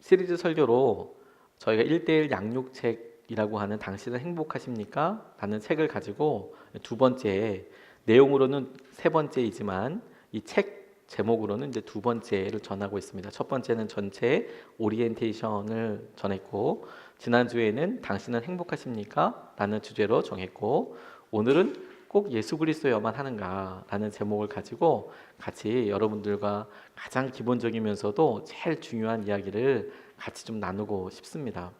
시리즈 설교로 저희가 1대1 양육책이라고 하는 당신은 행복하십니까? 라는 책을 가지고 두 번째, 내용으로는 세 번째이지만 이 책 제목으로는 이제 두 번째를 전하고 있습니다. 첫 번째는 전체 오리엔테이션을 전했고, 지난주에는 당신은 행복하십니까? 라는 주제로 정했고, 오늘은 꼭 예수 그리스도여만 하는가 라는 제목을 가지고 같이 여러분들과 가장 기본적이면서도 제일 중요한 이야기를 같이 좀 나누고 싶습니다.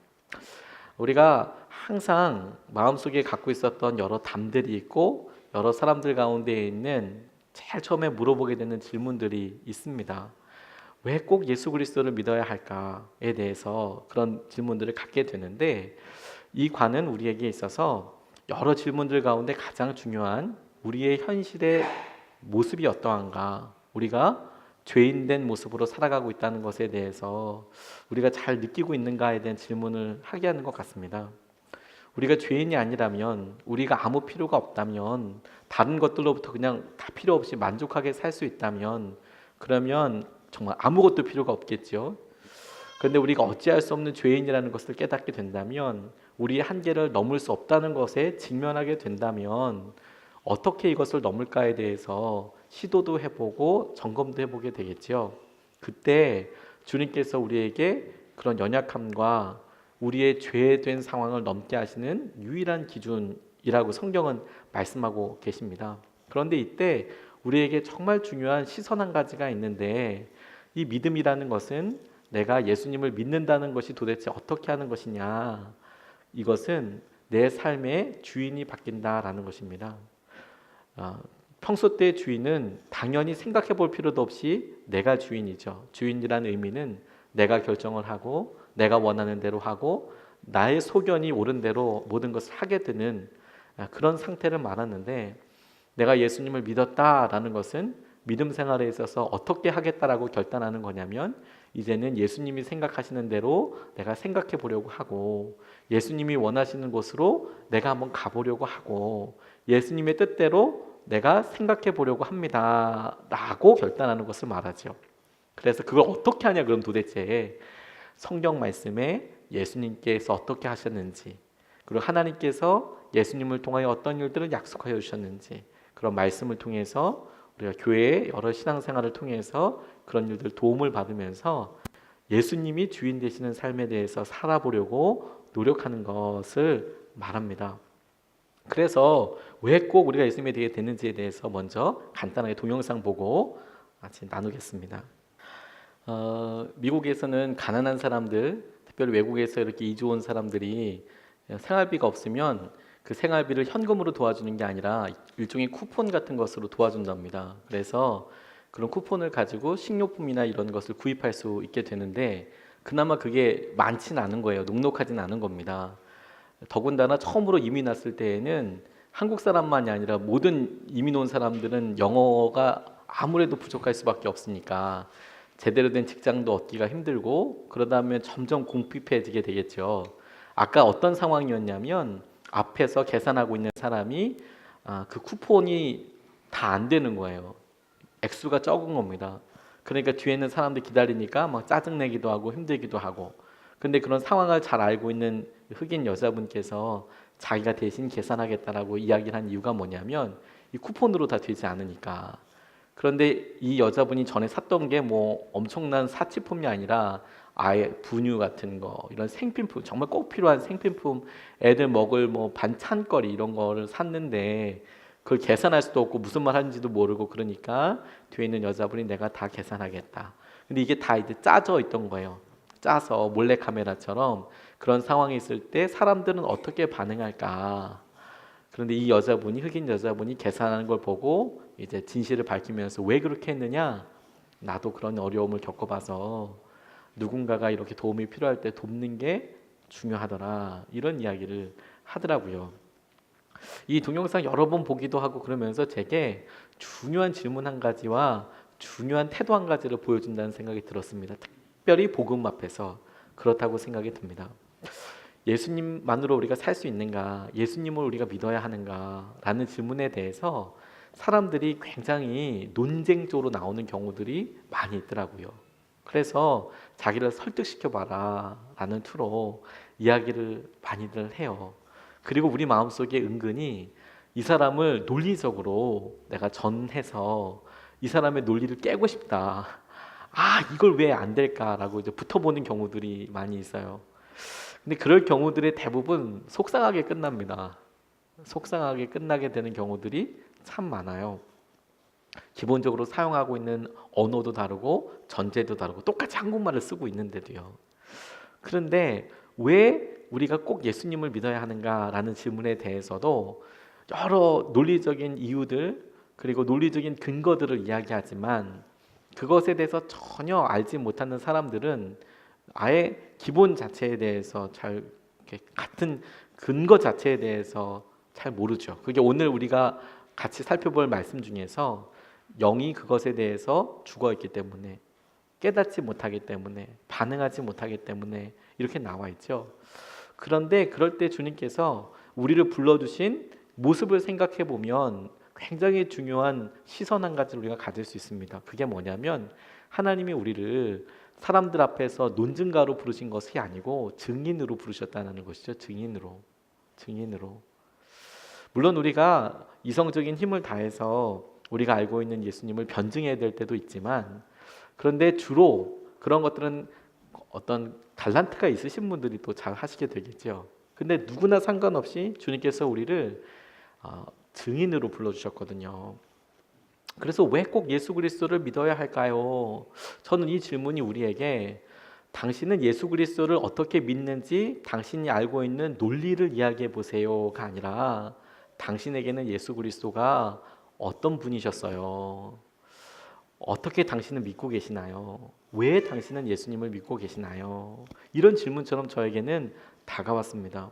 우리가 항상 마음속에 갖고 있었던 여러 담들이 있고 여러 사람들 가운데 있는 제일 처음에 물어보게 되는 질문들이 있습니다. 왜 꼭 예수 그리스도를 믿어야 할까에 대해서 그런 질문들을 갖게 되는데, 이 관은 우리에게 있어서 여러 질문들 가운데 가장 중요한 우리의 현실의 모습이 어떠한가, 우리가 죄인된 모습으로 살아가고 있다는 것에 대해서 우리가 잘 느끼고 있는가에 대한 질문을 하게 하는 것 같습니다. 우리가 죄인이 아니라면, 우리가 아무 필요가 없다면, 다른 것들로부터 그냥 다 필요 없이 만족하게 살 수 있다면, 그러면 정말 아무것도 필요가 없겠죠. 그런데 우리가 어찌할 수 없는 죄인이라는 것을 깨닫게 된다면, 우리의 한계를 넘을 수 없다는 것에 직면하게 된다면 어떻게 이것을 넘을까에 대해서 시도도 해보고 점검도 해보게 되겠죠. 그때 주님께서 우리에게 그런 연약함과 우리의 죄된 상황을 넘게 하시는 유일한 기준이라고 성경은 말씀하고 계십니다. 그런데 이때 우리에게 정말 중요한 시선 한 가지가 있는데, 이 믿음이라는 것은 내가 예수님을 믿는다는 것이 도대체 어떻게 하는 것이냐, 이것은 내 삶의 주인이 바뀐다라는 것입니다. 평소 때 주인은 당연히 생각해 볼 필요도 없이 내가 주인이죠. 주인이라는 의미는 내가 결정을 하고 내가 원하는 대로 하고 나의 소견이 옳은 대로 모든 것을 하게 되는 그런 상태를 말하는데, 내가 예수님을 믿었다라는 것은 믿음 생활에 있어서 어떻게 하겠다라고 결단하는 거냐면, 이제는 예수님이 생각하시는 대로 내가 생각해 보려고 하고, 예수님이 원하시는 곳으로 내가 한번 가보려고 하고, 예수님의 뜻대로 내가 생각해 보려고 합니다 라고 결단하는 것을 말하죠. 그래서 그걸 어떻게 하냐, 그럼 도대체 성경 말씀에 예수님께서 어떻게 하셨는지, 그리고 하나님께서 예수님을 통하여 어떤 일들을 약속하여 주셨는지, 그런 말씀을 통해서 우리가 교회의 여러 신앙생활을 통해서 그런 일들 도움을 받으면서 예수님이 주인 되시는 삶에 대해서 살아보려고 노력하는 것을 말합니다. 그래서 왜 꼭 우리가 예수님이 되게 되는지에 대해서 먼저 간단하게 동영상 보고 같이 나누겠습니다. 미국에서는 가난한 사람들, 특별히 외국에서 이렇게 이주 온 사람들이 생활비가 없으면 그 생활비를 현금으로 도와주는 게 아니라 일종의 쿠폰 같은 것으로 도와준답니다. 그래서 그런 쿠폰을 가지고 식료품이나 이런 것을 구입할 수 있게 되는데, 그나마 그게 많지는 않은 거예요. 넉넉하진 않은 겁니다. 더군다나 처음으로 이민 왔을 때에는 한국 사람만이 아니라 모든 이민 온 사람들은 영어가 아무래도 부족할 수밖에 없으니까 제대로 된 직장도 얻기가 힘들고, 그러다 보면 점점 궁핍해지게 되겠죠. 아까 어떤 상황이었냐면, 앞에서 계산하고 있는 사람이 그 쿠폰이 다 안 되는 거예요. 액수가 적은 겁니다. 그러니까 뒤에 있는 사람들 기다리니까 막 짜증내기도 하고 힘들기도 하고. 근데 그런 상황을 잘 알고 있는 흑인 여자분께서 자기가 대신 계산하겠다라고 이야기를 한 이유가 뭐냐면, 이 쿠폰으로 다 되지 않으니까. 그런데 이 여자분이 전에 샀던 게 뭐 엄청난 사치품이 아니라 아예 분유 같은 거, 이런 생필품, 정말 꼭 필요한 생필품, 애들 먹을 뭐 반찬거리 이런 거를 샀는데 그걸 계산할 수도 없고 무슨 말 하는지도 모르고, 그러니까 뒤에 있는 여자분이 내가 다 계산하겠다. 근데 이게 다 이제 짜져 있던 거예요. 짜서 몰래카메라처럼. 그런 상황이 있을 때 사람들은 어떻게 반응할까? 그런데 이 여자분이, 흑인 여자분이 계산하는 걸 보고 이제 진실을 밝히면서, 왜 그렇게 했느냐? 나도 그런 어려움을 겪어봐서 누군가가 이렇게 도움이 필요할 때 돕는 게 중요하더라, 이런 이야기를 하더라고요. 이 동영상 여러 번 보기도 하고 그러면서 제게 중요한 질문 한 가지와 중요한 태도 한 가지를 보여준다는 생각이 들었습니다. 특별히 복음 앞에서 그렇다고 생각이 듭니다. 예수님만으로 우리가 살 수 있는가, 예수님을 우리가 믿어야 하는가 라는 질문에 대해서 사람들이 굉장히 논쟁적으로 나오는 경우들이 많이 있더라고요. 그래서 자기를 설득시켜봐라 라는 투로 이야기를 많이들 해요. 그리고 우리 마음속에 은근히 이 사람을 논리적으로 내가 전해서 이 사람의 논리를 깨고 싶다. 이걸 왜 안 될까라고 이제 붙어보는 경우들이 많이 있어요. 근데 그럴 경우들의 대부분 속상하게 끝납니다. 속상하게 끝나게 되는 경우들이 참 많아요. 기본적으로 사용하고 있는 언어도 다르고 전제도 다르고 똑같이 한국말을 쓰고 있는데도요. 그런데 왜 우리가 꼭 예수님을 믿어야 하는가라는 질문에 대해서도 여러 논리적인 이유들 그리고 논리적인 근거들을 이야기하지만 그것에 대해서 전혀 알지 못하는 사람들은 아예 기본 자체에 대해서 잘 같은 근거 자체에 대해서 잘 모르죠. 그게 오늘 우리가 같이 살펴볼 말씀 중에서 영이 그것에 대해서 죽어있기 때문에 깨닫지 못하기 때문에 반응하지 못하기 때문에 이렇게 나와 있죠. 그런데 그럴 때 주님께서 우리를 불러주신 모습을 생각해 보면 굉장히 중요한 시선 한 가지를 우리가 가질 수 있습니다. 그게 뭐냐면 하나님이 우리를 사람들 앞에서 논증가로 부르신 것이 아니고 증인으로 부르셨다는 것이죠. 증인으로. 물론 우리가 이성적인 힘을 다해서 우리가 알고 있는 예수님을 변증해야 될 때도 있지만 그런데 주로 그런 것들은 어떤 달란트가 있으신 분들이 또 잘 하시게 되겠죠. 근데 누구나 상관없이 주님께서 우리를 증인으로 불러주셨거든요. 그래서 왜 꼭 예수 그리스도를 믿어야 할까요? 저는 이 질문이 우리에게 당신은 예수 그리스도를 어떻게 믿는지 당신이 알고 있는 논리를 이야기해 보세요가 아니라 당신에게는 예수 그리스도가 어떤 분이셨어요? 어떻게 당신은 믿고 계시나요? 왜 당신은 예수님을 믿고 계시나요? 이런 질문처럼 저에게는 다가왔습니다.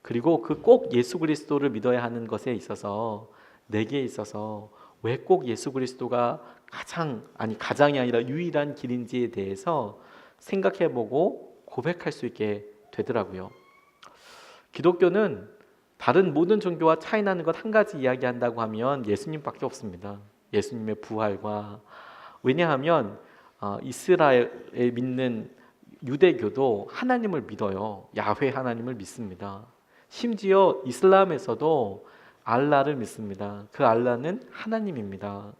그리고 그 꼭 예수 그리스도를 믿어야 하는 것에 있어서 내게 있어서 왜 꼭 예수 그리스도가 가장이 아니라 유일한 길인지에 대해서 생각해보고 고백할 수 있게 되더라고요. 기독교는 다른 모든 종교와 차이 나는 것 한 가지 이야기한다고 하면 예수님밖에 없습니다. 예수님의 부활과 왜냐하면 이스라엘에 믿는 유대교도 하나님을 믿어요. 야훼 하나님을 믿습니다. 심지어 이슬람에서도 알라를 믿습니다. 그 알라는 하나님입니다.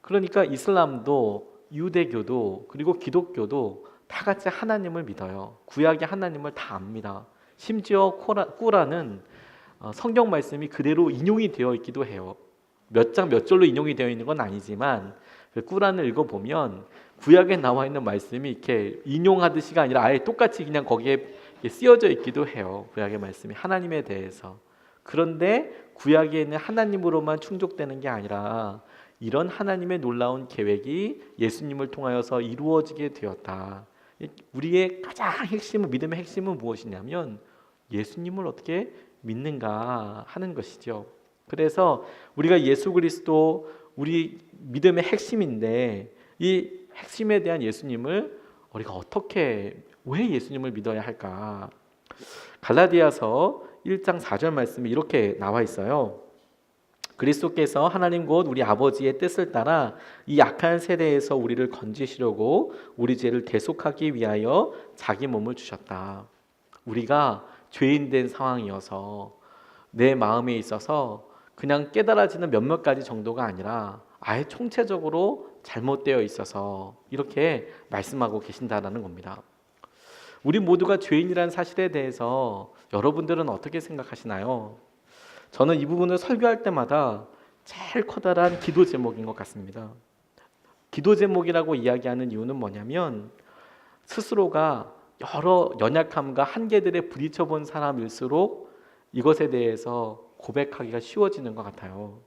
그러니까 이슬람도 유대교도 그리고 기독교도 다 같이 하나님을 믿어요. 구약의 하나님을 다 압니다. 심지어 꾸란은 성경 말씀이 그대로 인용이 되어 있기도 해요. 몇 장 몇 절로 인용이 되어 있는 건 아니지만 그 꾸란을 읽어보면 구약에 나와 있는 말씀이 이렇게 인용하듯이가 아니라 아예 똑같이 그냥 거기에 쓰여져 있기도 해요. 구약의 말씀이 하나님에 대해서. 그런데 구약에 있는 하나님으로만 충족되는 게 아니라 이런 하나님의 놀라운 계획이 예수님을 통하여서 이루어지게 되었다. 우리의 가장 핵심은 믿음의 핵심은 무엇이냐면 예수님을 어떻게 믿는가 하는 것이죠. 그래서 우리가 예수 그리스도 우리 믿음의 핵심인데 이 핵심에 대한 예수님을 우리가 어떻게 왜 예수님을 믿어야 할까? 갈라디아서 1장 4절 말씀이 이렇게 나와 있어요. 그리스도께서 하나님 곧 우리 아버지의 뜻을 따라 이 악한 세대에서 우리를 건지시려고 우리 죄를 대속하기 위하여 자기 몸을 주셨다. 우리가 죄인 된 상황이어서 내 마음에 있어서 그냥 깨달아지는 몇몇 가지 정도가 아니라 아예 총체적으로 잘못되어 있어서 이렇게 말씀하고 계신다는 겁니다. 우리 모두가 죄인이라는 사실에 대해서 여러분들은 어떻게 생각하시나요? 저는 이 부분을 설교할 때마다 제일 커다란 기도 제목인 것 같습니다. 기도 제목이라고 이야기하는 이유는 뭐냐면 스스로가 여러 연약함과 한계들에 부딪혀 본 사람일수록 이것에 대해서 고백하기가 쉬워지는 것 같아요.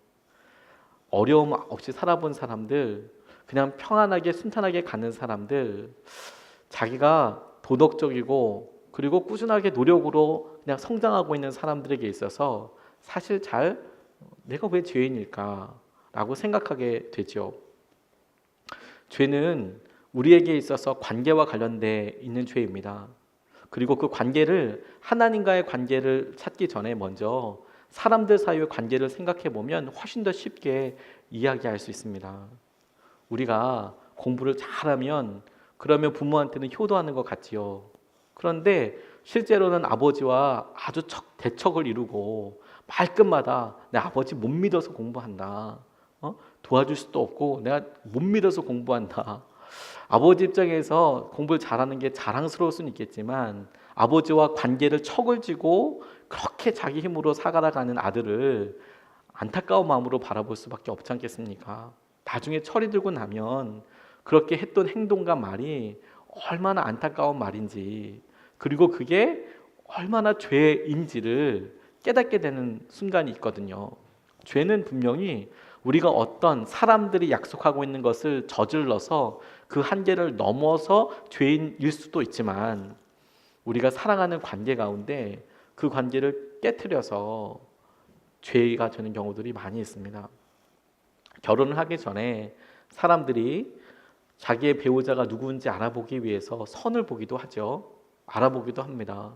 어려움 없이 살아본 사람들, 그냥 평안하게 순탄하게 가는 사람들, 자기가 도덕적이고 그리고 꾸준하게 노력으로 그냥 성장하고 있는 사람들에게 있어서 사실 내가 왜 죄인일까라고 생각하게 되죠. 죄는 우리에게 있어서 관계와 관련돼 있는 죄입니다. 그리고 그 관계를 하나님과의 관계를 찾기 전에 먼저 사람들 사이의 관계를 생각해 보면 훨씬 더 쉽게 이야기할 수 있습니다. 우리가 공부를 잘하면 그러면 부모한테는 효도하는 것 같지요. 그런데 실제로는 아버지와 아주 대척을 이루고 말끝마다 내 아버지 못 믿어서 공부한다. 도와줄 수도 없고 내가 못 믿어서 공부한다. 아버지 입장에서 공부를 잘하는 게 자랑스러울 수는 있겠지만 아버지와 관계를 척을 쥐고 그렇게 자기 힘으로 살아가는 아들을 안타까운 마음으로 바라볼 수밖에 없지 않겠습니까? 나중에 철이 들고 나면 그렇게 했던 행동과 말이 얼마나 안타까운 말인지, 그리고 그게 얼마나 죄인지를 깨닫게 되는 순간이 있거든요. 죄는 분명히 우리가 어떤 사람들이 약속하고 있는 것을 저질러서 그 한계를 넘어서 죄인일 수도 있지만, 우리가 사랑하는 관계 가운데 그 관계를 깨트려서 죄가 되는 경우들이 많이 있습니다. 결혼을 하기 전에 사람들이 자기의 배우자가 누구인지 알아보기 위해서 선을 보기도 하죠. 알아보기도 합니다.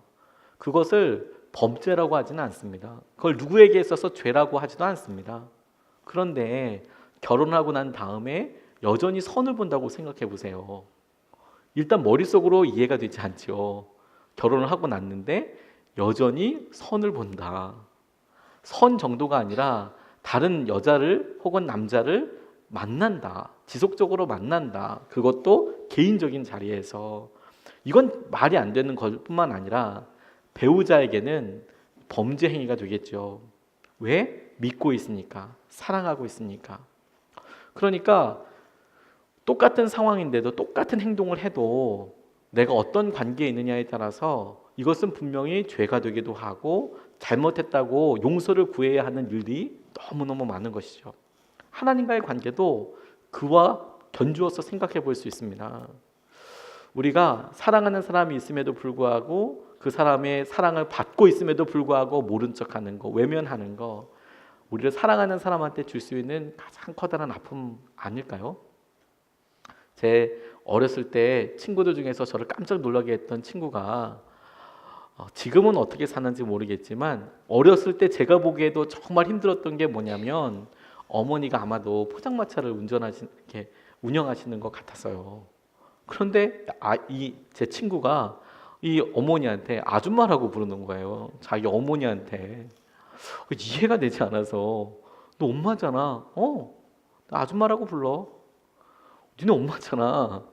그것을 범죄라고 하지는 않습니다. 그걸 누구에게 있어서 죄라고 하지도 않습니다. 그런데 결혼하고 난 다음에 여전히 선을 본다고 생각해 보세요. 일단 머릿속으로 이해가 되지 않죠. 결혼을 하고 났는데 여전히 선을 본다. 선 정도가 아니라 다른 여자를 혹은 남자를 만난다. 지속적으로 만난다. 그것도 개인적인 자리에서. 이건 말이 안 되는 것뿐만 아니라 배우자에게는 범죄 행위가 되겠죠. 왜? 믿고 있으니까, 사랑하고 있으니까. 그러니까 똑같은 상황인데도 똑같은 행동을 해도 내가 어떤 관계에 있느냐에 따라서 이것은 분명히 죄가 되기도 하고 잘못했다고 용서를 구해야 하는 일이 너무너무 많은 것이죠. 하나님과의 관계도 그와 견주어서 생각해 볼 수 있습니다. 우리가 사랑하는 사람이 있음에도 불구하고 그 사람의 사랑을 받고 있음에도 불구하고 모른 척하는 거, 외면하는 거, 우리를 사랑하는 사람한테 줄 수 있는 가장 커다란 아픔 아닐까요? 제 어렸을 때 친구들 중에서 저를 깜짝 놀라게 했던 친구가 지금은 어떻게 사는지 모르겠지만 어렸을 때 제가 보기에도 정말 힘들었던 게 뭐냐면 어머니가 아마도 포장마차를 운영하시는 것 같았어요. 그런데 제 친구가 이 어머니한테 아줌마라고 부르는 거예요. 자기 어머니한테. 이해가 되지 않아서 너 엄마잖아. 나 아줌마라고 불러. 니네 엄마잖아.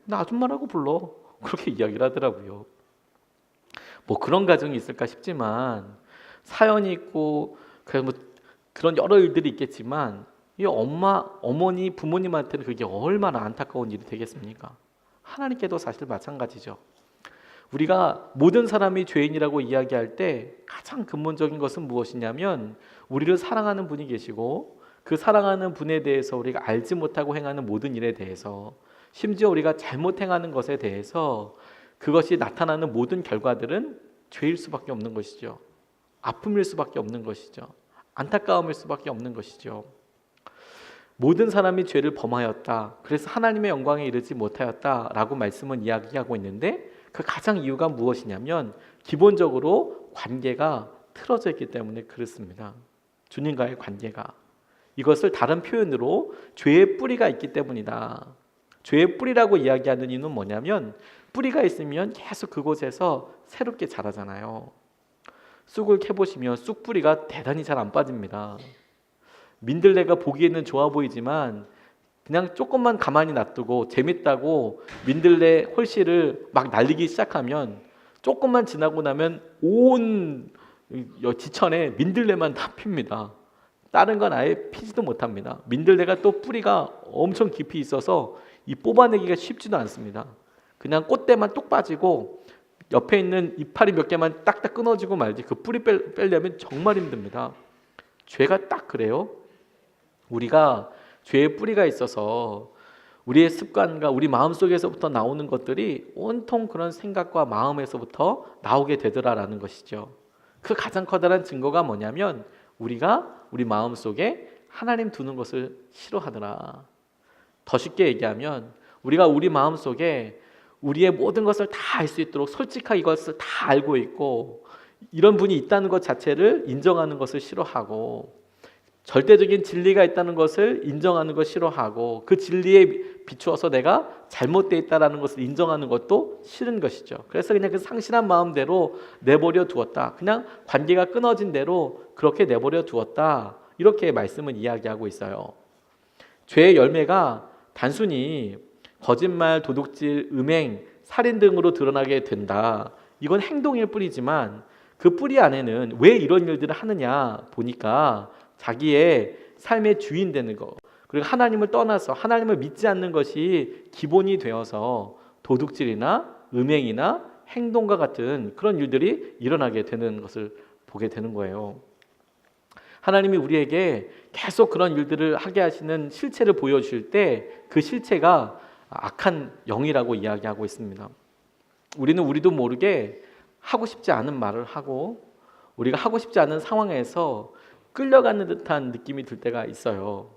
나 아줌마라고 불러. 그렇게 이야기를 하더라고요. 뭐 그런 가정이 있을까 싶지만 사연이 있고 그런 여러 일들이 있겠지만 이 어머니, 부모님한테는 그게 얼마나 안타까운 일이 되겠습니까? 하나님께도 사실 마찬가지죠. 우리가 모든 사람이 죄인이라고 이야기할 때 가장 근본적인 것은 무엇이냐면 우리를 사랑하는 분이 계시고 그 사랑하는 분에 대해서 우리가 알지 못하고 행하는 모든 일에 대해서, 심지어 우리가 잘못 행하는 것에 대해서 그것이 나타나는 모든 결과들은 죄일 수밖에 없는 것이죠. 아픔일 수밖에 없는 것이죠. 안타까움일 수밖에 없는 것이죠. 모든 사람이 죄를 범하였다. 그래서 하나님의 영광에 이르지 못하였다라고 말씀은 이야기하고 있는데 그 가장 이유가 무엇이냐면 기본적으로 관계가 틀어져 있기 때문에 그렇습니다. 주님과의 관계가. 이것을 다른 표현으로 죄의 뿌리가 있기 때문이다. 죄의 뿌리라고 이야기하는 이유는 뭐냐면 뿌리가 있으면 계속 그곳에서 새롭게 자라잖아요. 쑥을 캐보시면 쑥 뿌리가 대단히 잘 안 빠집니다. 민들레가 보기에는 좋아 보이지만 그냥 조금만 가만히 놔두고 재밌다고 민들레 홀씨를 막 날리기 시작하면 조금만 지나고 나면 온 지천에 민들레만 다 핍니다. 다른 건 아예 피지도 못합니다. 민들레가 또 뿌리가 엄청 깊이 있어서 이 뽑아내기가 쉽지도 않습니다. 그냥 꽃대만 뚝 빠지고 옆에 있는 이파리 몇 개만 딱딱 끊어지고 말지 그 뿌리 빼려면 정말 힘듭니다. 죄가 딱 그래요. 우리가 죄의 뿌리가 있어서 우리의 습관과 우리 마음속에서부터 나오는 것들이 온통 그런 생각과 마음에서부터 나오게 되더라라는 것이죠. 그 가장 커다란 증거가 뭐냐면 우리가 우리 마음속에 하나님 두는 것을 싫어하더라. 더 쉽게 얘기하면 우리가 우리 마음속에 우리의 모든 것을 다 알 수 있도록 솔직하게 이것을 다 알고 있고 이런 분이 있다는 것 자체를 인정하는 것을 싫어하고 절대적인 진리가 있다는 것을 인정하는 것 싫어하고 그 진리에 비추어서 내가 잘못되어 있다는 것을 인정하는 것도 싫은 것이죠. 그래서 그냥 그 상실한 마음대로 내버려 두었다. 그냥 관계가 끊어진 대로 그렇게 내버려 두었다. 이렇게 말씀은 이야기하고 있어요. 죄의 열매가 단순히 거짓말, 도둑질, 음행, 살인 등으로 드러나게 된다. 이건 행동일 뿐이지만 그 뿌리 안에는 왜 이런 일들을 하느냐 보니까 자기의 삶의 주인 되는 거, 그리고 하나님을 떠나서 하나님을 믿지 않는 것이 기본이 되어서 도둑질이나 음행이나 행동과 같은 그런 일들이 일어나게 되는 것을 보게 되는 거예요. 하나님이 우리에게 계속 그런 일들을 하게 하시는 실체를 보여주실 때 그 실체가 악한 영이라고 이야기하고 있습니다. 우리는 우리도 모르게 하고 싶지 않은 말을 하고 우리가 하고 싶지 않은 상황에서 끌려가는 듯한 느낌이 들 때가 있어요.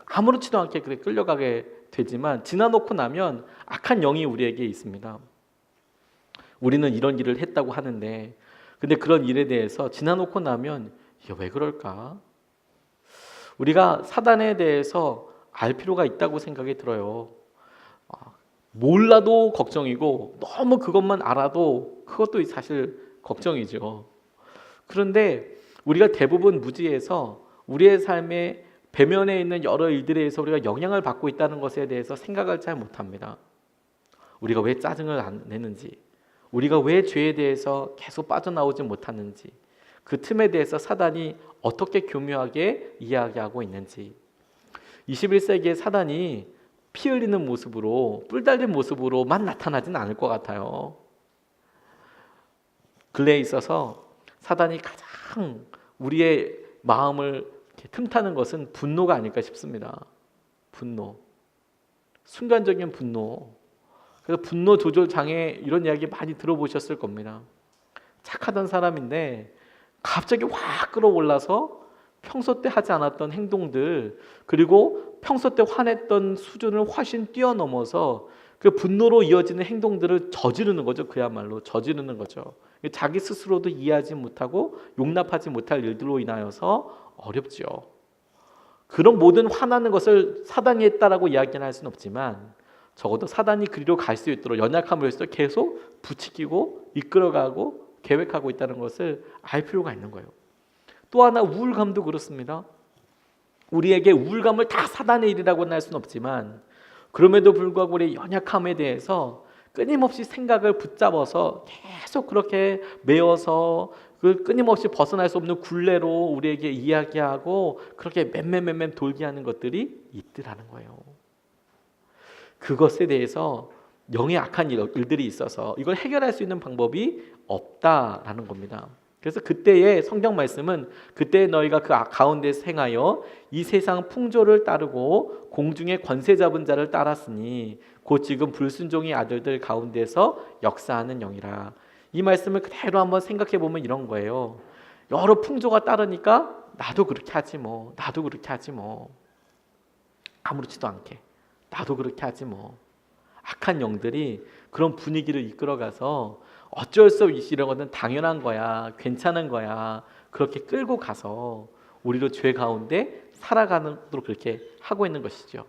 아무렇지도 않게 그렇게 끌려가게 되지만 지나놓고 나면 악한 영이 우리에게 있습니다. 우리는 이런 일을 했다고 하는데 근데 그런 일에 대해서 지나놓고 나면 이게 왜 그럴까? 우리가 사단에 대해서 알 필요가 있다고 생각이 들어요. 몰라도 걱정이고 너무 그것만 알아도 그것도 사실 걱정이죠. 그런데 우리가 대부분 무지해서 우리의 삶의 배면에 있는 여러 일들에 의해서 우리가 영향을 받고 있다는 것에 대해서 생각을 잘 못합니다. 우리가 왜 짜증을 안 내는지, 우리가 왜 죄에 대해서 계속 빠져나오지 못하는지, 그 틈에 대해서 사단이 어떻게 교묘하게 이야기하고 있는지. 21세기의 사단이 피 흘리는 모습으로, 뿔 달린 모습으로만 나타나진 않을 것 같아요. 근래에 있어서 사단이 가장 우리의 마음을 틈타는 것은 분노가 아닐까 싶습니다. 분노, 순간적인 분노. 그래서 분노 조절 장애 이런 이야기 많이 들어보셨을 겁니다. 착하던 사람인데 갑자기 확 끌어올라서 평소 때 하지 않았던 행동들, 그리고 평소 때 화냈던 수준을 훨씬 뛰어넘어서 그 분노로 이어지는 행동들을 저지르는 거죠. 그야말로 저지르는 거죠. 자기 스스로도 이해하지 못하고 용납하지 못할 일들로 인하여서 어렵죠. 그런 모든 화나는 것을 사단이 했다라고 이야기는 할 수는 없지만 적어도 사단이 그리로 갈 수 있도록 연약함을 위해서 계속 부추기고 이끌어가고 계획하고 있다는 것을 알 필요가 있는 거예요. 또 하나 우울감도 그렇습니다. 우리에게 우울감을 다 사단의 일이라고는 할 수는 없지만 그럼에도 불구하고 우리의 연약함에 대해서 끊임없이 생각을 붙잡아서 계속 그렇게 메어서 그 끊임없이 벗어날 수 없는 굴레로 우리에게 이야기하고 그렇게 맴맴 돌게 하는 것들이 있더라는 거예요. 그것에 대해서 영의 악한 일들이 있어서 이걸 해결할 수 있는 방법이 없다라는 겁니다. 그래서 그때의 성경 말씀은 그때 너희가 그 가운데서 행하여 이 세상 풍조를 따르고 공중의 권세 잡은 자를 따랐으니 곧 지금 불순종의 아들들 가운데서 역사하는 영이라. 이 말씀을 그대로 한번 생각해 보면 이런 거예요. 여러 풍조가 따르니까 나도 그렇게 하지 뭐, 나도 그렇게 하지 뭐, 아무렇지도 않게 나도 그렇게 하지 뭐. 악한 영들이 그런 분위기를 이끌어가서 어쩔 수 없이 이런 것은 당연한 거야, 괜찮은 거야, 그렇게 끌고 가서 우리로 죄 가운데 살아가도록 그렇게 하고 있는 것이죠.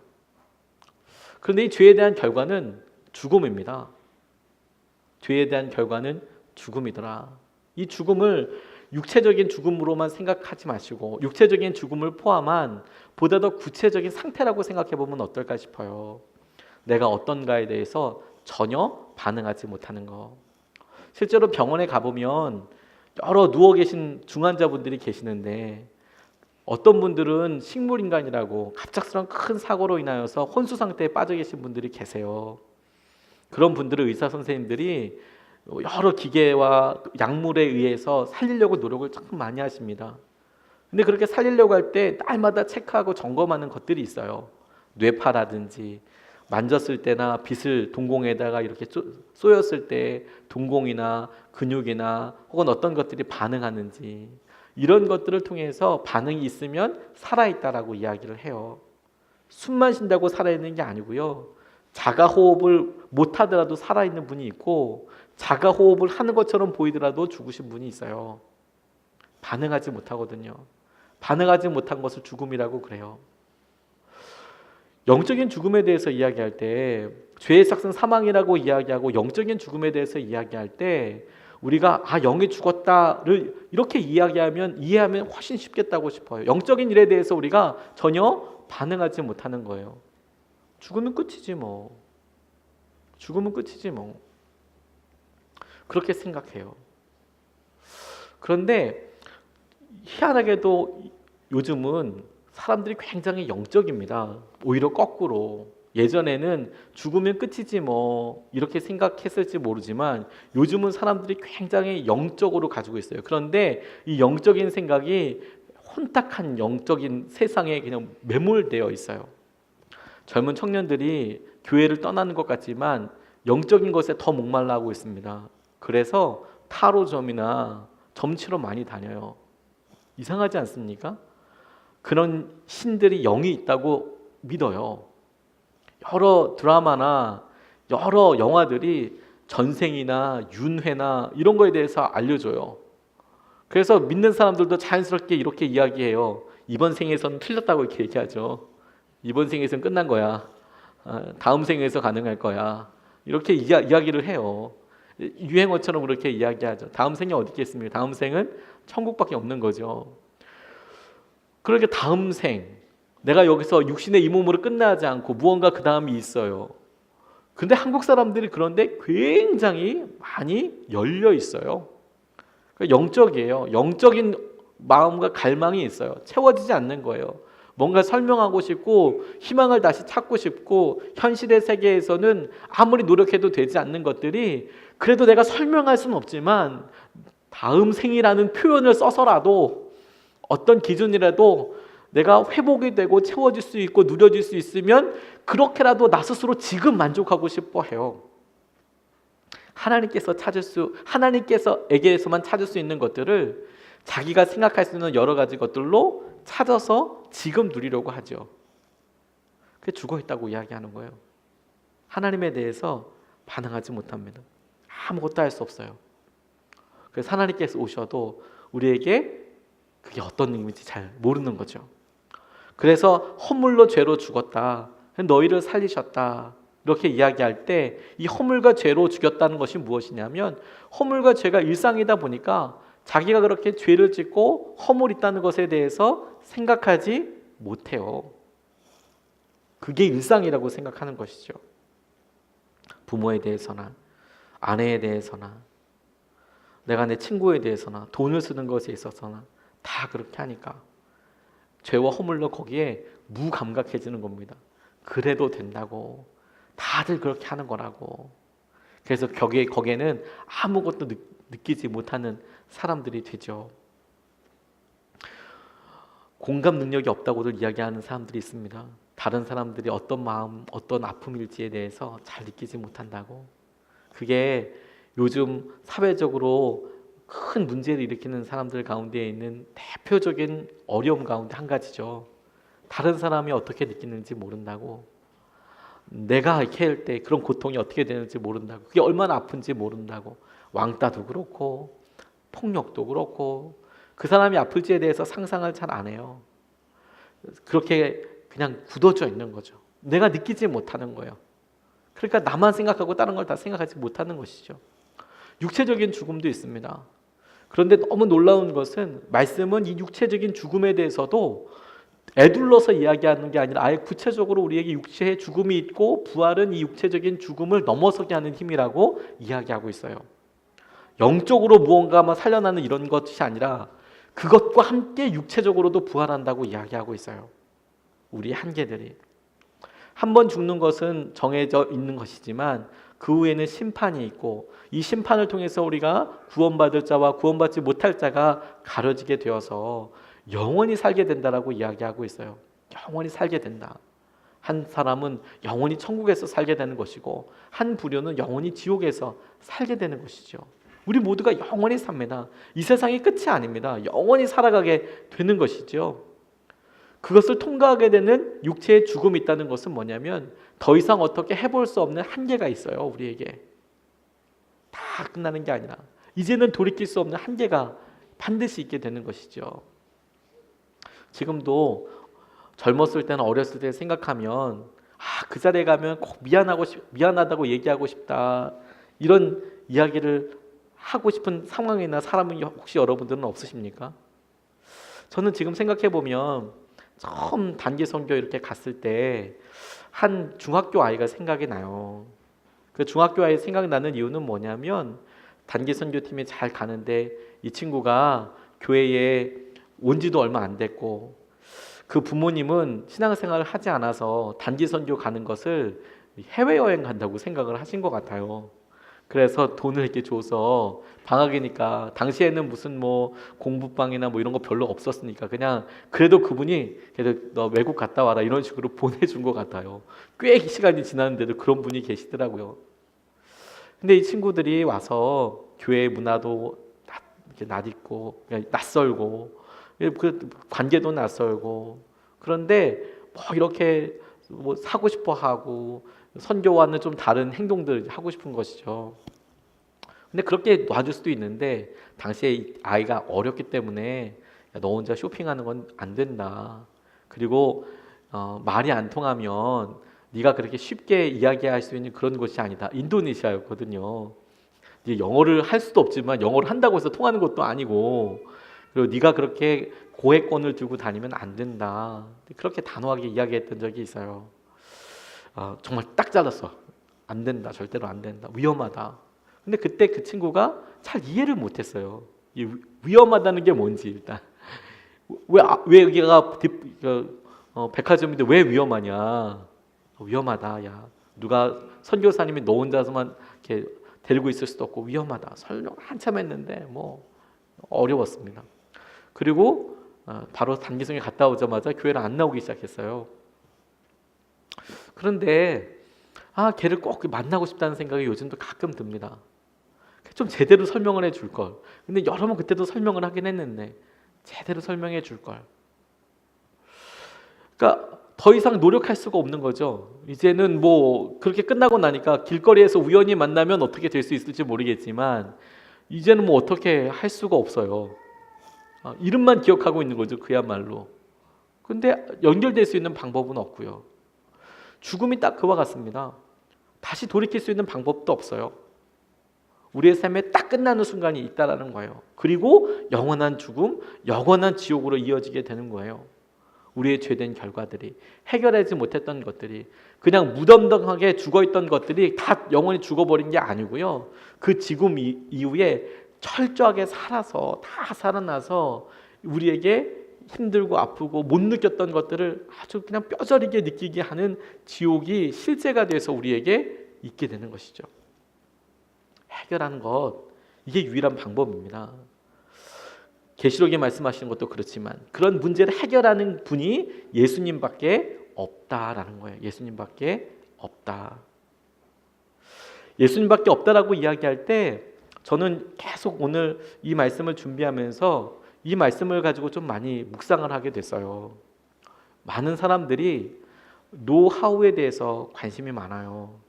그런데 이 죄에 대한 결과는 죽음입니다. 죄에 대한 결과는 죽음이더라. 이 죽음을 육체적인 죽음으로만 생각하지 마시고 육체적인 죽음을 포함한 보다 더 구체적인 상태라고 생각해 보면 어떨까 싶어요. 내가 어떤가에 대해서 전혀 반응하지 못하는 거. 실제로 병원에 가보면 여러 누워 계신 중환자분들이 계시는데 어떤 분들은 식물인간이라고 갑작스러운 큰 사고로 인하여서 혼수 상태에 빠져 계신 분들이 계세요. 그런 분들을 의사 선생님들이 여러 기계와 약물에 의해서 살리려고 노력을 참 많이 하십니다. 근데 그렇게 살리려고 할 때 날마다 체크하고 점검하는 것들이 있어요. 뇌파라든지 만졌을 때나 빗을 동공에다가 이렇게 쏘였을 때 동공이나 근육이나 혹은 어떤 것들이 반응하는지 이런 것들을 통해서 반응이 있으면 살아있다라고 이야기를 해요. 숨만 쉰다고 살아있는 게 아니고요. 자가호흡을 못하더라도 살아있는 분이 있고 자가호흡을 하는 것처럼 보이더라도 죽으신 분이 있어요. 반응하지 못하거든요. 반응하지 못한 것을 죽음이라고 그래요. 영적인 죽음에 대해서 이야기할 때 죄의 삭은 사망이라고 이야기하고 영적인 죽음에 대해서 이야기할 때 우리가 영이 죽었다를 이렇게 이해하면 훨씬 쉽겠다고 싶어요. 영적인 일에 대해서 우리가 전혀 반응하지 못하는 거예요. 죽으면 끝이지 뭐. 죽으면 끝이지 뭐. 그렇게 생각해요. 그런데 희한하게도 요즘은 사람들이 굉장히 영적입니다. 오히려 거꾸로. 예전에는 죽으면 끝이지 뭐 이렇게 생각했을지 모르지만 요즘은 사람들이 굉장히 영적으로 가지고 있어요. 그런데 이 영적인 생각이 혼탁한 영적인 세상에 그냥 매몰되어 있어요. 젊은 청년들이 교회를 떠나는 것 같지만 영적인 것에 더 목말라하고 있습니다. 그래서 타로점이나 점치러 많이 다녀요. 이상하지 않습니까? 그런 신들이 영이 있다고 믿어요. 여러 드라마나 여러 영화들이 전생이나 윤회나 이런 거에 대해서 알려줘요. 그래서 믿는 사람들도 자연스럽게 이렇게 이야기해요. 이번 생에서는 틀렸다고 이렇게 얘기하죠. 이번 생에서는 끝난 거야. 다음 생에서 가능할 거야. 이렇게 이야기를 해요. 유행어처럼 그렇게 이야기하죠. 다음 생이 어디 있겠습니까? 다음 생은 천국밖에 없는 거죠. 그렇게 다음 생, 내가 여기서 육신의 이 몸으로 끝나지 않고 무언가 그 다음이 있어요. 근데 한국 사람들이 그런데 굉장히 많이 열려 있어요. 영적이에요. 영적인 마음과 갈망이 있어요. 채워지지 않는 거예요. 뭔가 설명하고 싶고 희망을 다시 찾고 싶고 현실의 세계에서는 아무리 노력해도 되지 않는 것들이 그래도 내가 설명할 수는 없지만 다음 생이라는 표현을 써서라도 어떤 기준이라도 내가 회복이 되고 채워질 수 있고 누려질 수 있으면 그렇게라도 나 스스로 지금 만족하고 싶어 해요. 하나님께서에게서만 찾을 수 있는 것들을 자기가 생각할 수 있는 여러 가지 것들로 찾아서 지금 누리려고 하죠. 그게 죽어 있다고 이야기하는 거예요. 하나님에 대해서 반응하지 못합니다. 아무것도 할 수 없어요. 그래서 하나님께서 오셔도 우리에게 그게 어떤 의미인지 잘 모르는 거죠. 그래서 허물로 죄로 죽었다. 너희를 살리셨다. 이렇게 이야기할 때 이 허물과 죄로 죽였다는 것이 무엇이냐면 허물과 죄가 일상이다 보니까 자기가 그렇게 죄를 짓고 허물 있다는 것에 대해서 생각하지 못해요. 그게 일상이라고 생각하는 것이죠. 부모에 대해서나 아내에 대해서나 내가 내 친구에 대해서나 돈을 쓰는 것에 있어서나 다 그렇게 하니까 죄와 허물로 거기에 무감각해지는 겁니다. 그래도 된다고 다들 그렇게 하는 거라고. 그래서 거기에는 아무것도 느끼지 못하는 사람들이 되죠. 공감 능력이 없다고들 이야기하는 사람들이 있습니다. 다른 사람들이 어떤 마음, 어떤 아픔일지에 대해서 잘 느끼지 못한다고. 그게 요즘 사회적으로 큰 문제를 일으키는 사람들 가운데 있는 대표적인 어려움 가운데 한 가지죠. 다른 사람이 어떻게 느끼는지 모른다고. 내가 이렇게 할 때 그런 고통이 어떻게 되는지 모른다고. 그게 얼마나 아픈지 모른다고. 왕따도 그렇고 폭력도 그렇고 그 사람이 아플지에 대해서 상상을 잘 안 해요. 그렇게 그냥 굳어져 있는 거죠. 내가 느끼지 못하는 거예요. 그러니까 나만 생각하고 다른 걸 다 생각하지 못하는 것이죠. 육체적인 죽음도 있습니다. 그런데 너무 놀라운 것은 말씀은 이 육체적인 죽음에 대해서도 애둘러서 이야기하는 게 아니라 아예 구체적으로 우리에게 육체의 죽음이 있고 부활은 이 육체적인 죽음을 넘어서게 하는 힘이라고 이야기하고 있어요. 영적으로 무언가 살려나는 이런 것이 아니라 그것과 함께 육체적으로도 부활한다고 이야기하고 있어요. 우리 한계들이. 한 번 죽는 것은 정해져 있는 것이지만 그 후에는 심판이 있고 이 심판을 통해서 우리가 구원받을 자와 구원받지 못할 자가 가려지게 되어서 영원히 살게 된다라고 이야기하고 있어요. 영원히 살게 된다. 한 사람은 영원히 천국에서 살게 되는 것이고 한 부류는 영원히 지옥에서 살게 되는 것이죠. 우리 모두가 영원히 삽니다. 이 세상이 끝이 아닙니다. 영원히 살아가게 되는 것이죠. 그것을 통과하게 되는 육체의 죽음이 있다는 것은 뭐냐면 더 이상 어떻게 해볼 수 없는 한계가 있어요. 우리에게. 다 끝나는 게 아니라 이제는 돌이킬 수 없는 한계가 반드시 있게 되는 것이죠. 지금도 젊었을 때는 어렸을 때 생각하면 그 자리에 가면 꼭 미안하다고 얘기하고 싶다. 이런 이야기를 하고 싶은 상황이나 사람이 혹시 여러분들은 없으십니까? 저는 지금 생각해 보면 처음 단기 선교 이렇게 갔을 때 한 중학교 아이가 생각이 나요. 그 중학교 아이 생각이 나는 이유는 뭐냐면 단기 선교팀이 잘 가는데 이 친구가 교회에 온 지도 얼마 안 됐고 그 부모님은 신앙생활을 하지 않아서 단기 선교 가는 것을 해외여행 간다고 생각을 하신 것 같아요. 그래서 돈을 이렇게 줘서 방학이니까 당시에는 무슨 뭐 공부방이나 뭐 이런 거 별로 없었으니까 그냥 그래도 그분이 그래도 너 외국 갔다 와라 이런 식으로 보내준 것 같아요. 꽤 시간이 지났는데도 그런 분이 계시더라고요. 근데 이 친구들이 와서 교회 문화도 이렇게 낯익고 낯설고 그 관계도 낯설고 그런데 뭐 이렇게 뭐 사고 싶어 하고 선교와는 좀 다른 행동들 하고 싶은 것이죠. 근데 그렇게 놔줄 수도 있는데 당시에 이 아이가 어렸기 때문에 야, 너 혼자 쇼핑하는 건 안 된다. 그리고 말이 안 통하면 네가 그렇게 쉽게 이야기할 수 있는 그런 곳이 아니다. 인도네시아였거든요. 이제 영어를 할 수도 없지만 영어를 한다고 해서 통하는 것도 아니고 그리고 네가 그렇게 고액권을 들고 다니면 안 된다. 그렇게 단호하게 이야기했던 적이 있어요. 정말 딱 잘랐어. 안 된다. 절대로 안 된다. 위험하다. 근데 그때 그 친구가 잘 이해를 못했어요. 이 위험하다는 게 뭔지 일단 왜 여기가 백화점인데 왜 위험하냐? 위험하다. 야 누가 선교사님이 너 혼자서만 이렇게 데리고 있을 수도 없고 위험하다. 설명 한참 했는데 뭐 어려웠습니다. 그리고 바로 단기성에 갔다 오자마자 교회를 안 나오기 시작했어요. 그런데 걔를 꼭 만나고 싶다는 생각이 요즘도 가끔 듭니다. 좀 제대로 설명을 해줄 걸. 근데 여러 번 그때도 설명을 하긴 했는데 제대로 설명해 줄 걸. 그러니까 더 이상 노력할 수가 없는 거죠. 이제는 뭐 그렇게 끝나고 나니까 길거리에서 우연히 만나면 어떻게 될 수 있을지 모르겠지만 이제는 뭐 어떻게 할 수가 없어요. 이름만 기억하고 있는 거죠. 그야말로. 근데 연결될 수 있는 방법은 없고요. 죽음이 딱 그와 같습니다. 다시 돌이킬 수 있는 방법도 없어요. 우리의 삶에 딱 끝나는 순간이 있다라는 거예요. 그리고 영원한 죽음, 영원한 지옥으로 이어지게 되는 거예요. 우리의 죄된 결과들이 해결하지 못했던 것들이 그냥 무덤덤하게 죽어있던 것들이 다 영원히 죽어버린 게 아니고요. 그 죽음 이후에 철저하게 살아서 다 살아나서 우리에게 힘들고 아프고 못 느꼈던 것들을 아주 그냥 뼈저리게 느끼게 하는 지옥이 실제가 돼서 우리에게 있게 되는 것이죠. 해결하는 것 이게 유일한 방법입니다. 계시록에 말씀하시는 것도 그렇지만 그런 문제를 해결하는 분이 예수님밖에 없다라는 거예요. 예수님밖에 없다. 예수님밖에 없다라고 이야기할 때 저는 계속 오늘 이 말씀을 준비하면서 이 말씀을 가지고 좀 많이 묵상을 하게 됐어요. 많은 사람들이 노하우에 대해서 관심이 많아요.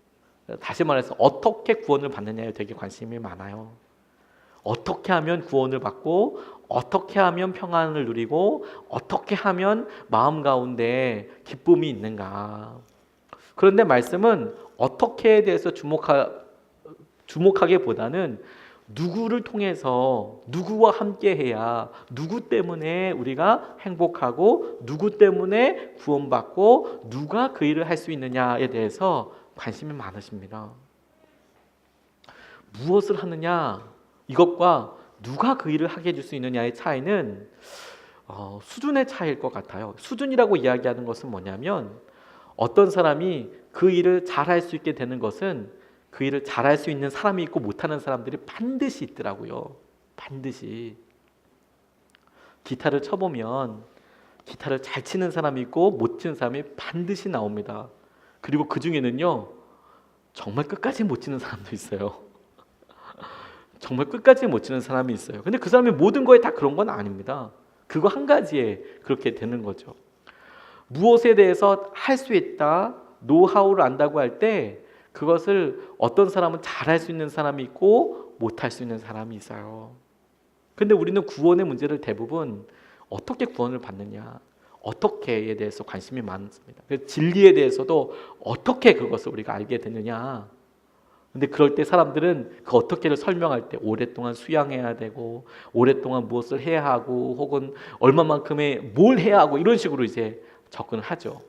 다시 말해서 어떻게 구원을 받느냐에 되게 관심이 많아요. 어떻게 하면 구원을 받고 어떻게 하면 평안을 누리고 어떻게 하면 마음 가운데 기쁨이 있는가. 그런데 말씀은 어떻게에 대해서 주목하기보다는 누구를 통해서 누구와 함께 해야 누구 때문에 우리가 행복하고 누구 때문에 구원받고 누가 그 일을 할 수 있느냐에 대해서 관심이 많으십니다. 무엇을 하느냐 이것과 누가 그 일을 하게 해줄 수 있느냐의 차이는 수준의 차이일 것 같아요. 수준이라고 이야기하는 것은 뭐냐면 어떤 사람이 그 일을 잘할 수 있게 되는 것은 그 일을 잘할 수 있는 사람이 있고 못하는 사람들이 반드시 있더라고요. 반드시. 기타를 쳐보면 기타를 잘 치는 사람이 있고 못 치는 사람이 반드시 나옵니다. 그리고 그 중에는요 정말 끝까지 못 치는 사람도 있어요. 정말 끝까지 못 치는 사람이 있어요. 근데 그 사람이 모든 거에 다 그런 건 아닙니다. 그거 한 가지에 그렇게 되는 거죠. 무엇에 대해서 할 수 있다, 노하우를 안다고 할 때 그것을 어떤 사람은 잘할 수 있는 사람이 있고 못할 수 있는 사람이 있어요. 근데 우리는 구원의 문제를 대부분 어떻게 구원을 받느냐, 어떻게에 대해서 관심이 많습니다. 그래서 진리에 대해서도 어떻게 그것을 우리가 알게 되느냐. 근데 그럴 때 사람들은 그 어떻게를 설명할 때 오랫동안 수양해야 되고 오랫동안 무엇을 해야 하고 혹은 얼마만큼의 뭘 해야 하고 이런 식으로 이제 접근을 하죠.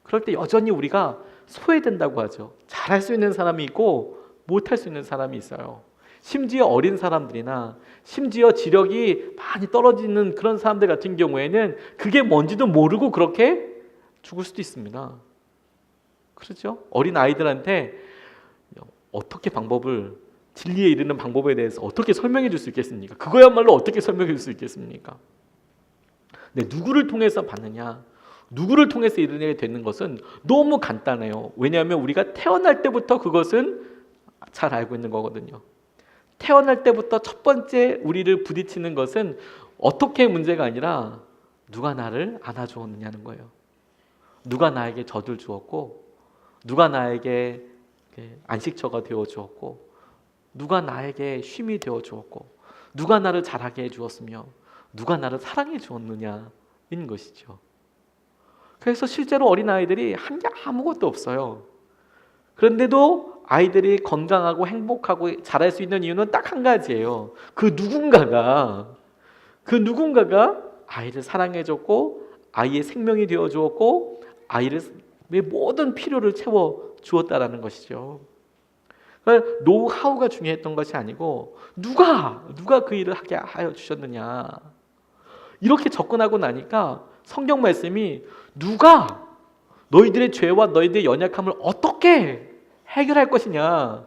그럴 때 여전히 우리가 소외된다고 하죠. 잘할 수 있는 사람이 있고 못할 수 있는 사람이 있어요. 심지어 어린 사람들이나 심지어 지력이 많이 떨어지는 그런 사람들 같은 경우에는 그게 뭔지도 모르고 그렇게 죽을 수도 있습니다. 그렇죠? 어린 아이들한테 어떻게 방법을 진리에 이르는 방법에 대해서 어떻게 설명해 줄 수 있겠습니까? 그거야말로 어떻게 설명해 줄 수 있겠습니까? 근데 누구를 통해서 받느냐? 누구를 통해서 이르게 되는 것은 너무 간단해요. 왜냐하면 우리가 태어날 때부터 그것은 잘 알고 있는 거거든요. 태어날 때부터 첫 번째 우리를 부딪히는 것은 어떻게 문제가 아니라 누가 나를 안아주었느냐는 거예요. 누가 나에게 젖을 주었고 누가 나에게 안식처가 되어 주었고 누가 나에게 쉼이 되어 주었고 누가 나를 자라게 해 주었으며 누가 나를 사랑해 주었느냐인 것이죠. 그래서 실제로 어린아이들이 한 게 아무것도 없어요. 그런데도 아이들이 건강하고 행복하고 자랄 수 있는 이유는 딱 한 가지예요. 그 누군가가 아이를 사랑해 줬고 아이의 생명이 되어 주었고 아이의 모든 필요를 채워 주었다라는 것이죠. 그러니까 노하우가 중요했던 것이 아니고 누가 그 일을 하게 하여 주셨느냐. 이렇게 접근하고 나니까 성경 말씀이 누가 너희들의 죄와 너희들의 연약함을 어떻게 해결할 것이냐.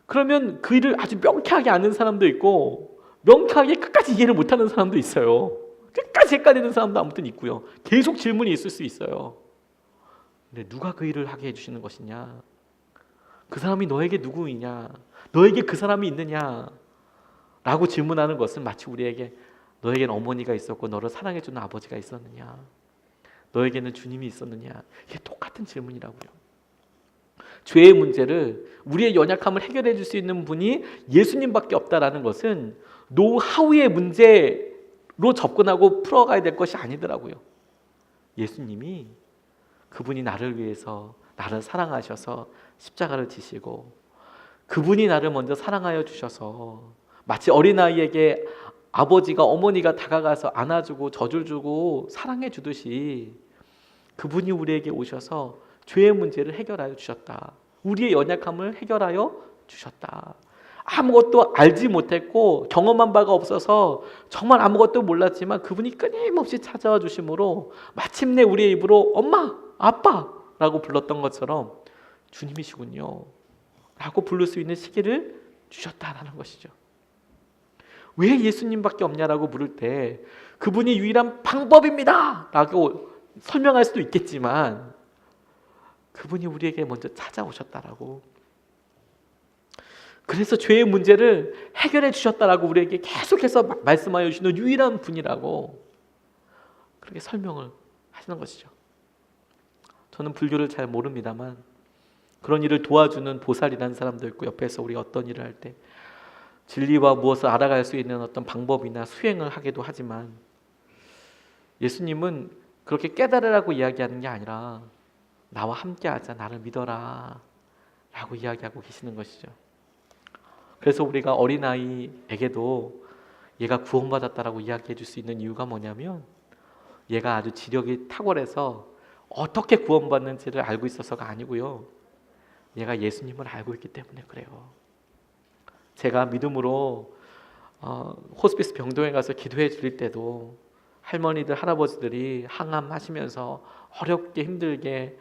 그러면 그 일을 아주 명쾌하게 아는 사람도 있고 명쾌하게 끝까지 이해를 못하는 사람도 있어요. 끝까지 헷갈리는 사람도 아무튼 있고요. 계속 질문이 있을 수 있어요. 근데 누가 그 일을 하게 해주시는 것이냐? 그 사람이 너에게 누구이냐? 너에게 그 사람이 있느냐? 라고 질문하는 것은 마치 우리에게 너에게는 어머니가 있었고 너를 사랑해주는 아버지가 있었느냐? 너에게는 주님이 있었느냐? 이게 똑같은 질문이라고요. 죄의 문제를 우리의 연약함을 해결해 줄 수 있는 분이 예수님밖에 없다라는 것은 노하우의 문제로 접근하고 풀어가야 될 것이 아니더라고요. 예수님이 그분이 나를 위해서 나를 사랑하셔서 십자가를 지시고 그분이 나를 먼저 사랑하여 주셔서 마치 어린아이에게 아버지가 어머니가 다가가서 안아주고 젖을 주고 사랑해 주듯이 그분이 우리에게 오셔서 죄의 문제를 해결하여 주셨다. 우리의 연약함을 해결하여 주셨다. 아무것도 알지 못했고 경험한 바가 없어서 정말 아무것도 몰랐지만 그분이 끊임없이 찾아와 주심으로 마침내 우리의 입으로 엄마, 아빠 라고 불렀던 것처럼 주님이시군요 라고 부를 수 있는 시기를 주셨다라는 것이죠. 왜 예수님밖에 없냐라고 물을 때 그분이 유일한 방법입니다 라고 설명할 수도 있겠지만 그분이 우리에게 먼저 찾아오셨다라고, 그래서 죄의 문제를 해결해 주셨다라고 우리에게 계속해서 말씀하여 주시는 유일한 분이라고 그렇게 설명을 하시는 것이죠. 저는 불교를 잘 모릅니다만 그런 일을 도와주는 보살이라는 사람도 있고 옆에서 우리가 어떤 일을 할 때 진리와 무엇을 알아갈 수 있는 어떤 방법이나 수행을 하기도 하지만 예수님은 그렇게 깨달으라고 이야기하는 게 아니라 나와 함께하자, 나를 믿어라 라고 이야기하고 계시는 것이죠. 그래서 우리가 어린아이에게도 얘가 구원받았다라고 이야기해 줄 수 있는 이유가 뭐냐면 얘가 아주 지력이 탁월해서 어떻게 구원받는지를 알고 있어서가 아니고요, 얘가 예수님을 알고 있기 때문에 그래요. 제가 믿음으로 호스피스 병동에 가서 기도해 드릴 때도 할머니들 할아버지들이 항암하시면서 어렵게 힘들게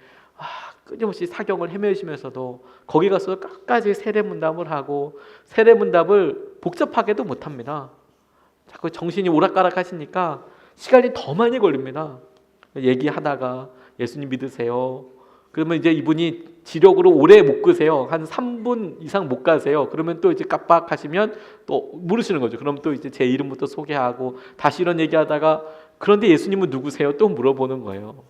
끊임없이 사경을 헤매시면서도 거기 가서 끝까지 세례문답을 하고 세례문답을 복잡하게도 못합니다. 자꾸 정신이 오락가락 하시니까 시간이 더 많이 걸립니다. 얘기하다가 예수님 믿으세요. 그러면 이제 이분이 지력으로 오래 못 끄세요. 한 3분 이상 못 가세요. 그러면 또 이제 깜빡하시면 또 물으시는 거죠. 그럼 또 이제 제 이름부터 소개하고 다시 이런 얘기하다가 그런데 예수님은 누구세요? 또 물어보는 거예요.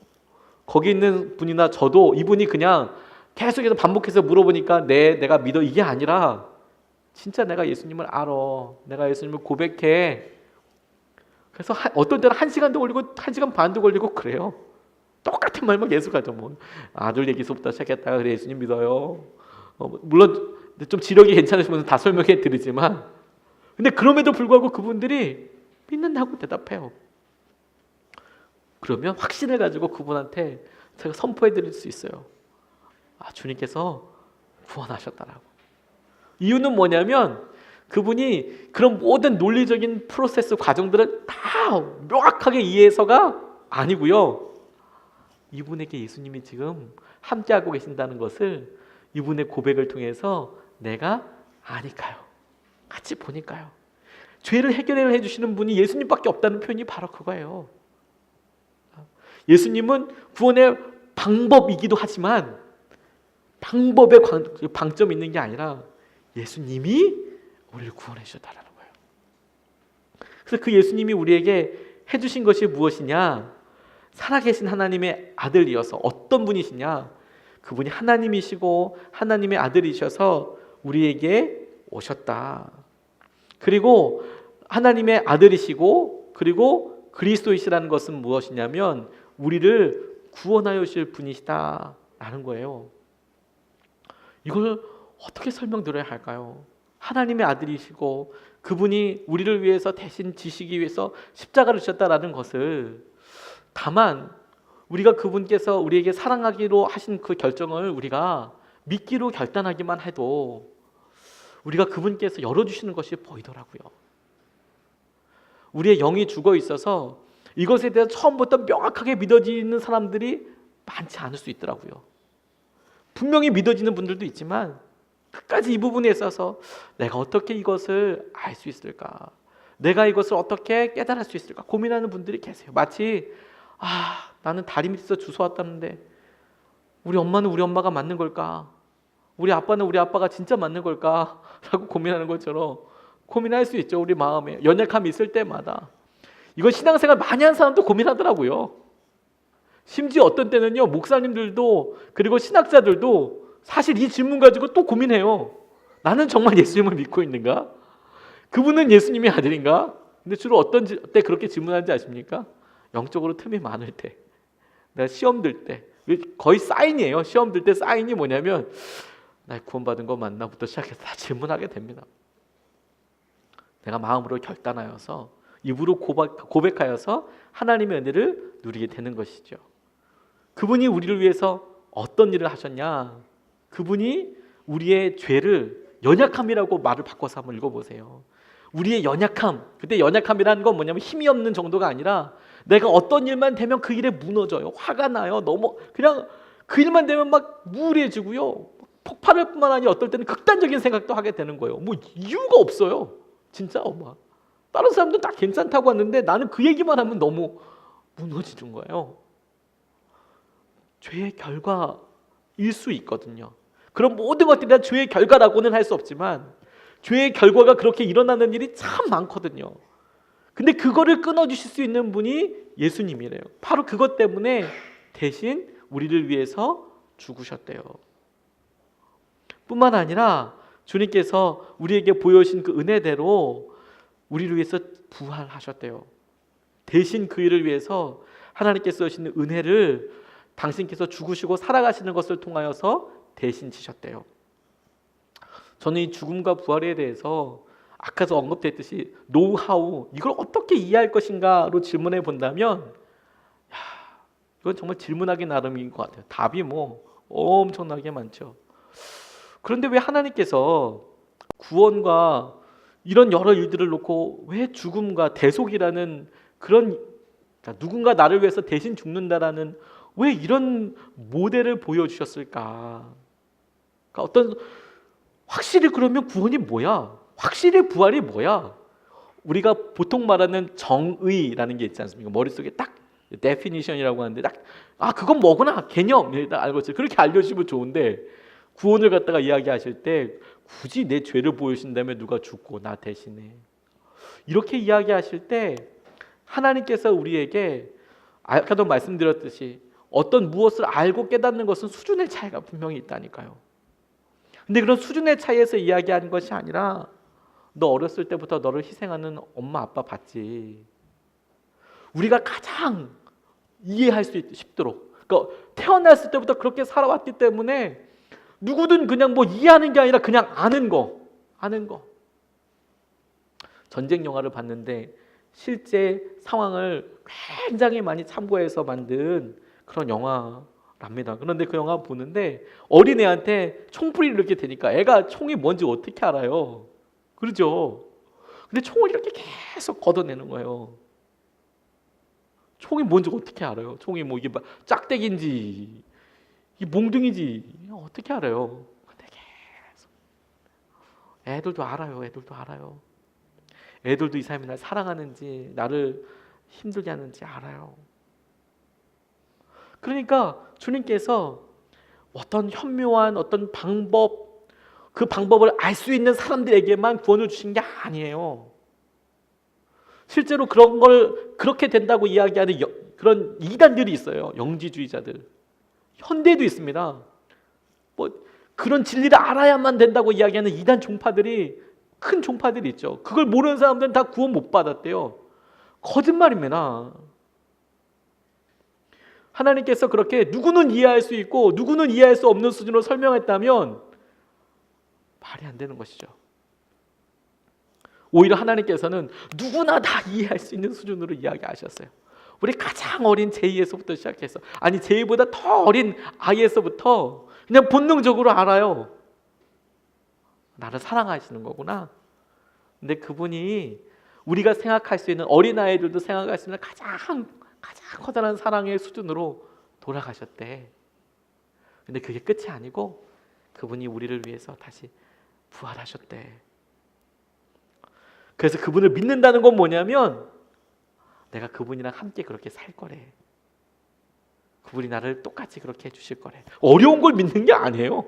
거기 있는 분이나 저도 이분이 그냥 계속해서 반복해서 물어보니까 내가 믿어 이게 아니라 진짜 내가 예수님을 알아. 내가 예수님을 고백해. 그래서 어떤 때는 1시간도 걸리고 1시간 반도 걸리고 그래요. 똑같은 말만 계속 하죠. 뭐 아들 얘기서부터 시작했다가 그래 예수님 믿어요. 물론 좀 지력이 괜찮으시면 다 설명해 드리지만, 근데 그럼에도 불구하고 그분들이 믿는다고 대답해요. 그러면 확신을 가지고 그분한테 제가 선포해 드릴 수 있어요. 주님께서 구원하셨다라고. 이유는 뭐냐면 그분이 그런 모든 논리적인 프로세스 과정들을 다 명확하게 이해해서가 아니고요. 이분에게 예수님이 지금 함께하고 계신다는 것을 이분의 고백을 통해서 내가 아니까요. 같이 보니까요. 죄를 해결해 주시는 분이 예수님밖에 없다는 표현이 바로 그거예요. 예수님은 구원의 방법이기도 하지만 방법에 방점이 있는 게 아니라 예수님이 우리를 구원해 주셨다는 거예요. 그래서 그 예수님이 우리에게 해주신 것이 무엇이냐? 살아계신 하나님의 아들이어서 어떤 분이시냐? 그분이 하나님이시고 하나님의 아들이셔서 우리에게 오셨다. 그리고 하나님의 아들이시고 그리고 그리스도이시라는 것은 무엇이냐면 우리를 구원하여 주실 분이시다라는 거예요. 이걸 어떻게 설명드려야 할까요? 하나님의 아들이시고 그분이 우리를 위해서 대신 지시기 위해서 십자가를 지셨다라는 것을, 다만 우리가 그분께서 우리에게 사랑하기로 하신 그 결정을 우리가 믿기로 결단하기만 해도 우리가 그분께서 열어주시는 것이 보이더라고요. 우리의 영이 죽어 있어서 이것에 대해서 처음부터 명확하게 믿어지는 사람들이 많지 않을 수 있더라고요. 분명히 믿어지는 분들도 있지만 끝까지 이 부분에 있어서 내가 어떻게 이것을 알 수 있을까? 내가 이것을 어떻게 깨달을 수 있을까? 고민하는 분들이 계세요. 마치 나는 다리 밑에서 주워왔다는데 우리 엄마는 우리 엄마가 맞는 걸까? 우리 아빠는 우리 아빠가 진짜 맞는 걸까? 라고 고민하는 것처럼 고민할 수 있죠. 우리 마음에 연약함이 있을 때마다. 이거 신앙생활 많이 한 사람도 고민하더라고요. 심지어 어떤 때는요, 목사님들도 그리고 신학자들도 사실 이 질문 가지고 또 고민해요. 나는 정말 예수님을 믿고 있는가? 그분은 예수님의 아들인가? 근데 주로 어떤 때 그렇게 질문하는지 아십니까? 영적으로 틈이 많을 때, 내가 시험 들 때, 거의 사인이에요. 시험 들 때 사인이 뭐냐면 나 구원받은 거 맞나부터 시작해서 다 질문하게 됩니다. 내가 마음으로 결단하여서 입으로 고백하여서 하나님의 은혜를 누리게 되는 것이죠. 그분이 우리를 위해서 어떤 일을 하셨냐? 그분이 우리의 죄를, 연약함이라고 말을 바꿔서 한번 읽어보세요. 우리의 연약함, 그때 연약함이라는 건 뭐냐면 힘이 없는 정도가 아니라 내가 어떤 일만 되면 그 일에 무너져요. 화가 나요. 너무 그냥 그 일만 되면 막 우울해지고요. 폭발할 뿐만 아니라 어떨 때는 극단적인 생각도 하게 되는 거예요. 뭐 이유가 없어요. 진짜 다른 사람들은 다 괜찮다고 하는데 나는 그 얘기만 하면 너무 무너지는 거예요. 죄의 결과일 수 있거든요. 그런 모든 것들이 다 죄의 결과라고는 할 수 없지만 죄의 결과가 그렇게 일어나는 일이 참 많거든요. 근데 그거를 끊어주실 수 있는 분이 예수님이래요. 바로 그것 때문에 대신 우리를 위해서 죽으셨대요. 뿐만 아니라 주님께서 우리에게 보여주신 그 은혜대로 우리를 위해서 부활하셨대요. 대신 그 일을 위해서 하나님께서 주시는 은혜를 당신께서 죽으시고 살아가시는 것을 통하여서 대신 지셨대요. 저는 이 죽음과 부활에 대해서 아까도 언급됐듯이 노하우, 이걸 어떻게 이해할 것인가로 질문해 본다면 이건 정말 질문하기 나름인 것 같아요. 답이 엄청나게 많죠. 그런데 왜 하나님께서 구원과 이런 여러 일들을 놓고 왜 죽음과 대속이라는 그런, 누군가 나를 위해서 대신 죽는다라는 왜 이런 모델을 보여주셨을까? 그러니까 어떤 확실히 그러면 구원이 뭐야? 확실히 부활이 뭐야? 우리가 보통 말하는 정의라는 게 있지 않습니까? 머릿속에 딱 definition이라고 하는데 딱 그건 뭐구나 개념 알고 있어요. 그렇게 알려주시면 좋은데 구원을 갖다가 이야기하실 때 굳이 내 죄를 보여주신다면 누가 죽고 나 대신에 이렇게 이야기하실 때 하나님께서 우리에게 아까도 말씀드렸듯이 어떤 무엇을 알고 깨닫는 것은 수준의 차이가 분명히 있다니까요. 근데 그런 수준의 차이에서 이야기하는 것이 아니라 너 어렸을 때부터 너를 희생하는 엄마 아빠 봤지. 우리가 가장 이해할 수 쉽도록, 그러니까 태어났을 때부터 그렇게 살아왔기 때문에 누구든 그냥 뭐 이해하는 게 아니라 그냥 아는 거. 전쟁 영화를 봤는데 실제 상황을 굉장히 많이 참고해서 만든 그런 영화랍니다. 그런데 그 영화 보는데 어린애한테 총불이 이렇게 되니까 애가 총이 뭔지 어떻게 알아요? 그렇죠? 근데 총을 이렇게 계속 걷어내는 거예요. 총이 뭔지 어떻게 알아요? 총이 뭐 이게 짝대기인지 이 몽둥이지 어떻게 알아요? 근데 계속 애들도 알아요. 애들도 이 사람이 날 사랑하는지 나를 힘들게 하는지 알아요. 그러니까 주님께서 어떤 현묘한 어떤 방법, 그 방법을 알 수 있는 사람들에게만 구원을 주신 게 아니에요. 실제로 그런 걸 그렇게 된다고 이야기하는 그런 이단들이 있어요. 영지주의자들. 현대에도 있습니다. 뭐 그런 진리를 알아야만 된다고 이야기하는 이단 종파들이, 큰 종파들이 있죠. 그걸 모르는 사람들은 다 구원 못 받았대요. 거짓말입니다. 하나님께서 그렇게 누구는 이해할 수 있고 누구는 이해할 수 없는 수준으로 설명했다면 말이 안 되는 것이죠. 오히려 하나님께서는 누구나 다 이해할 수 있는 수준으로 이야기하셨어요. 우리 가장 어린 제이에서부터 시작해서, 아니 제이보다 더 어린 아이에서부터 그냥 본능적으로 알아요. 나를 사랑하시는 거구나. 근데 그분이 우리가 생각할 수 있는, 어린아이들도 생각할 수 있는 가장 커다란 사랑의 수준으로 돌아가셨대. 근데 그게 끝이 아니고 그분이 우리를 위해서 다시 부활하셨대. 그래서 그분을 믿는다는 건 뭐냐면 내가 그분이랑 함께 그렇게 살 거래. 그분이 나를 똑같이 그렇게 해주실 거래. 어려운 걸 믿는 게 아니에요.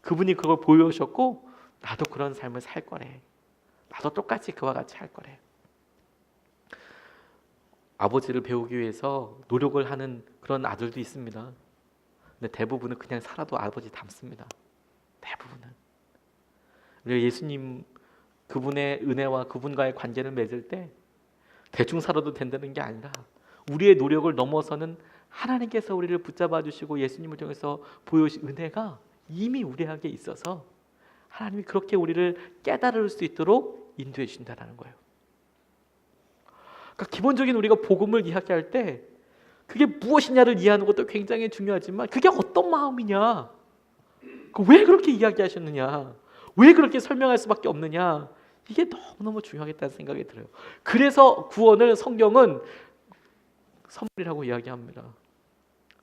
그분이 그걸 보여주셨고 나도 그런 삶을 살 거래. 나도 똑같이 그와 같이 할 거래. 아버지를 배우기 위해서 노력을 하는 그런 아들도 있습니다. 근데 대부분은 그냥 살아도 아버지 닮습니다. 대부분은. 우리가 예수님, 그분의 은혜와 그분과의 관계를 맺을 때 대충 살아도 된다는 게 아니라 우리의 노력을 넘어서는 하나님께서 우리를 붙잡아 주시고 예수님을 통해서 보여주신 은혜가 이미 우리에게 있어서 하나님이 그렇게 우리를 깨달을 수 있도록 인도해 주신다는 거예요. 그러니까 기본적인 우리가 복음을 이야기할 때 그게 무엇이냐를 이해하는 것도 굉장히 중요하지만 그게 어떤 마음이냐, 왜 그렇게 이야기하셨느냐, 왜 그렇게 설명할 수밖에 없느냐, 이게 너무너무 중요하겠다는 생각이 들어요. 그래서 구원을 성경은 선물이라고 이야기합니다.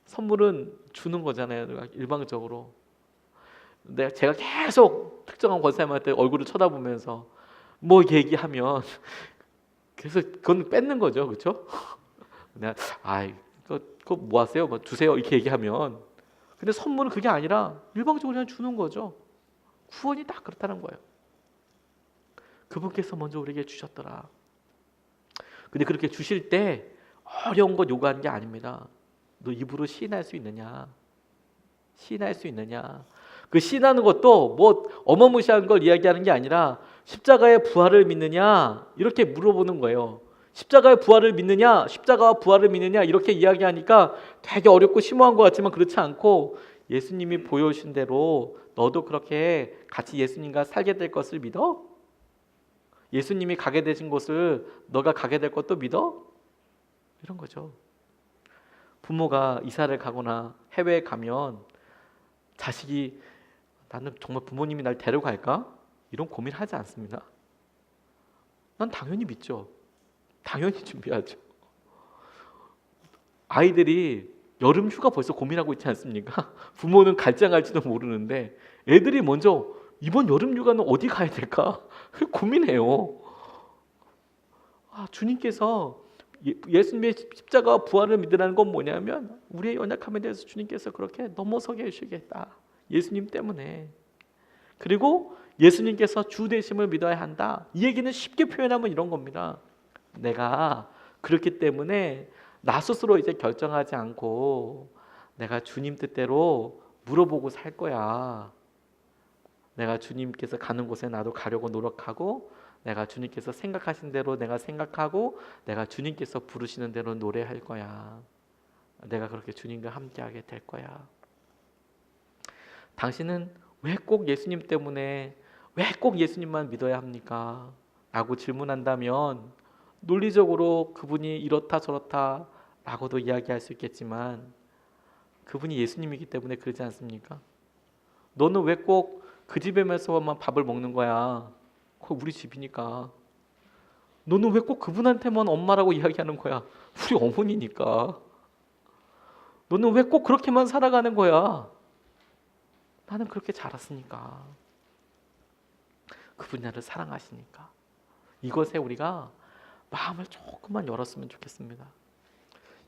선물은 주는 거잖아요. 일방적으로. 제가 계속 특정한 권사님한테 얼굴을 쳐다보면서 뭐 얘기하면 그래서 그건 뺏는 거죠, 그렇죠? 내가 그거 뭐 하세요? 뭐 주세요 이렇게 얘기하면, 근데 선물은 그게 아니라 일방적으로 그냥 주는 거죠. 구원이 딱 그렇다는 거예요. 그분께서 먼저 우리에게 주셨더라. 근데 그렇게 주실 때 어려운 것 요구하는 게 아닙니다. 너 입으로 시인할 수 있느냐? 시인할 수 있느냐? 그 시인하는 것도 뭐 어마무시한 걸 이야기하는 게 아니라 십자가의 부활을 믿느냐? 이렇게 물어보는 거예요. 십자가의 부활을 믿느냐? 십자가와 부활을 믿느냐? 이렇게 이야기하니까 되게 어렵고 심오한 것 같지만 그렇지 않고 예수님이 보여주신 대로 너도 그렇게 같이 예수님과 살게 될 것을 믿어? 예수님이 가게 되신 곳을 너가 가게 될 것도 믿어? 이런 거죠. 부모가 이사를 가거나 해외에 가면 자식이 나는 정말 부모님이 날 데려갈까? 이런 고민하지 않습니다. 난 당연히 믿죠. 당연히 준비하죠. 아이들이 여름 휴가 벌써 고민하고 있지 않습니까? 부모는 갈지 안 갈지도 모르는데 애들이 먼저 이번 여름 휴가는 어디 가야 될까? 고민해요. 주님께서 예수님의 십자가와 부활을 믿으라는 건 뭐냐면 우리의 연약함에 대해서 주님께서 그렇게 넘어서게 해주시겠다. 예수님 때문에. 그리고 예수님께서 주 되심을 믿어야 한다. 이 얘기는 쉽게 표현하면 이런 겁니다. 내가 그렇기 때문에 나 스스로 이제 결정하지 않고 내가 주님 뜻대로 물어보고 살 거야. 내가 주님께서 가는 곳에 나도 가려고 노력하고 내가 주님께서 생각하신 대로 내가 생각하고 내가 주님께서 부르시는 대로 노래할 거야. 내가 그렇게 주님과 함께하게 될 거야. 당신은 왜 꼭 예수님 때문에 왜 꼭 예수님만 믿어야 합니까? 라고 질문한다면 논리적으로 그분이 이렇다 저렇다 라고도 이야기할 수 있겠지만 그분이 예수님이기 때문에 그러지 않습니까? 너는 왜 꼭 그 집에서만 밥을 먹는 거야? 그거 우리 집이니까. 너는 왜 꼭 그분한테만 엄마라고 이야기하는 거야? 우리 어머니니까. 너는 왜 꼭 그렇게만 살아가는 거야? 나는 그렇게 자랐으니까. 그분이 나를 사랑하시니까. 이것에 우리가 마음을 조금만 열었으면 좋겠습니다.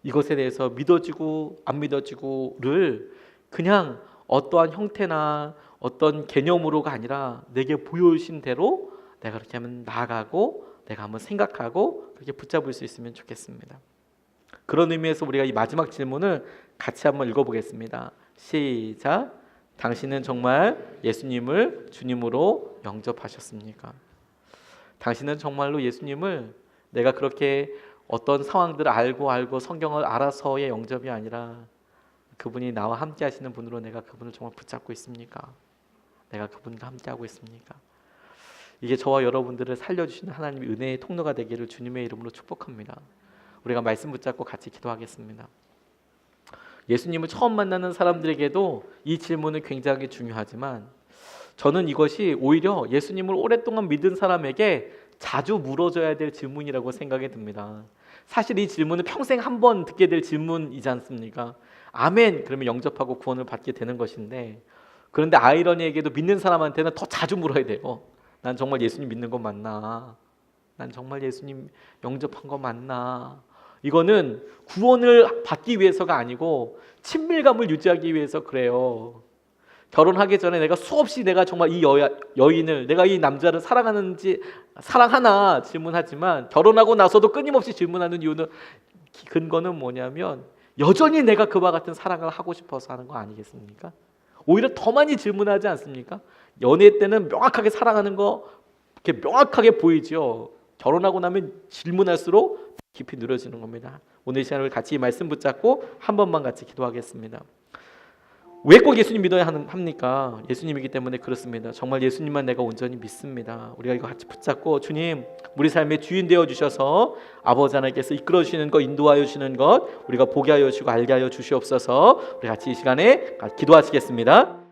이것에 대해서 믿어지고 안 믿어지고를 그냥 어떠한 형태나 어떤 개념으로가 아니라 내게 보여주신 대로 내가 그렇게 하면 나아가고 내가 한번 생각하고 그렇게 붙잡을 수 있으면 좋겠습니다. 그런 의미에서 우리가 이 마지막 질문을 같이 한번 읽어보겠습니다. 시작. 당신은 정말 예수님을 주님으로 영접하셨습니까? 당신은 정말로 예수님을 내가 그렇게 어떤 상황들을 알고 성경을 알아서의 영접이 아니라 그분이 나와 함께 하시는 분으로 내가 그분을 정말 붙잡고 있습니까? 내가 그분과 함께 하고 있습니까? 이게 저와 여러분들을 살려주시는 하나님의 은혜의 통로가 되기를 주님의 이름으로 축복합니다. 우리가 말씀 붙잡고 같이 기도하겠습니다. 예수님을 처음 만나는 사람들에게도 이 질문은 굉장히 중요하지만 저는 이것이 오히려 예수님을 오랫동안 믿은 사람에게 자주 물어줘야 될 질문이라고 생각이 듭니다. 사실 이 질문은 평생 한 번 듣게 될 질문이지 않습니까? 아멘 그러면 영접하고 구원을 받게 되는 것인데 그런데 아이러니에게도 믿는 사람한테는 더 자주 물어야 돼요. 난 정말 예수님 믿는 거 맞나? 난 정말 예수님 영접한 거 맞나? 이거는 구원을 받기 위해서가 아니고 친밀감을 유지하기 위해서 그래요. 결혼하기 전에 내가 수없이 내가 정말 이 여인을 내가 이 남자를 사랑하는지 사랑하나 질문하지만 결혼하고 나서도 끊임없이 질문하는 이유는 근거는 뭐냐면 여전히 내가 그와 같은 사랑을 하고 싶어서 하는 거 아니겠습니까? 오히려 더 많이 질문하지 않습니까? 연애 때는 명확하게 사랑하는 거 이렇게 명확하게 보이죠. 결혼하고 나면 질문할수록 깊이 늘어지는 겁니다. 오늘 이 시간을 같이 이 말씀 붙잡고 한 번만 같이 기도하겠습니다. 왜 꼭 예수님 믿어야 합니까? 예수님이기 때문에 그렇습니다. 정말 예수님만 내가 온전히 믿습니다. 우리가 이거 같이 붙잡고 주님 우리 삶의 주인 되어 주셔서 아버지 하나님께서 이끌어 주시는 것 인도하여 주시는 것 우리가 보게 하여 주시고 알게 하여 주시옵소서. 우리 같이 이 시간에 기도하시겠습니다.